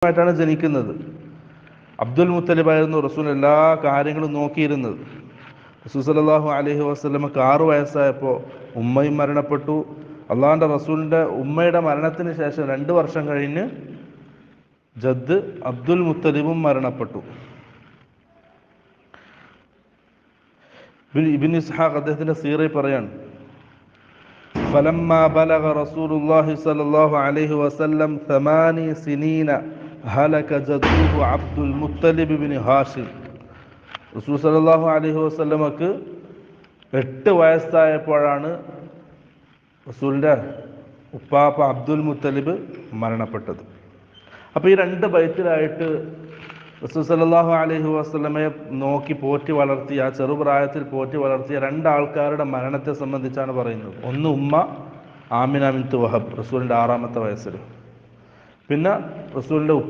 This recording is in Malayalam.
മുസ്ലിമായിട്ടാണ് ജനിക്കുന്നത്. അബ്ദുൽ മുത്തലിബായിരുന്നു റസൂൽ എല്ലാ കാര്യങ്ങളും നോക്കിയിരുന്നത്. റസൂൽ സല്ലല്ലാഹു അലൈഹി വസല്ലമക്ക് 6 വയസ്സായപ്പോൾ ഉമ്മയും മരണപ്പെട്ടു. അള്ളാഹുവിൻ്റെ റസൂലിൻ്റെ ഉമ്മയുടെ മരണത്തിന് ശേഷം 2 വർഷം കഴിഞ്ഞ് ജദ് അബ്ദുൽ മുത്തലിബും മരണപ്പെട്ടു. ഇബ്നു ഇസ്ഹാഖ് അദ്ദേഹത്തിൻ്റെ സീറയിൽ പറയാണ്, فلما بلغ رسول الله صلى الله عليه وسلم 8 سنين هلك جده عبد المطلب بن هاشم. റസൂൽ സല്ലല്ലാഹു അലൈഹി വസല്ലമക്ക് 8 വയസ്സായപ്പോഴാണ് റസൂലിൻ്റെ ഉപ്പാപ്പ അബ്ദുൽ മുത്തലിബ് മരണപ്പെട്ടത്. അപ്പോൾ ഈ 2 ബൈത്തിലായിട്ട് റസൂൽ സല്ലല്ലാഹു അലൈഹി വസല്ലമയെ നോക്കി പോറ്റി വളർത്തിയ, ആ ചെറുപ്രായത്തിൽ പോറ്റി വളർത്തിയ 2 ആൾക്കാരുടെ മരണത്തെ സംബന്ധിച്ചാണ് പറയുന്നത്. ഒന്ന് ഉമ്മ ആമിന ബിൻത്ത് വഹബ് റസൂലിൻ്റെ 6-ാമത്തെ വയസ്സിൽ, പിന്നെ റസൂലിൻ്റെ ഉപ്പ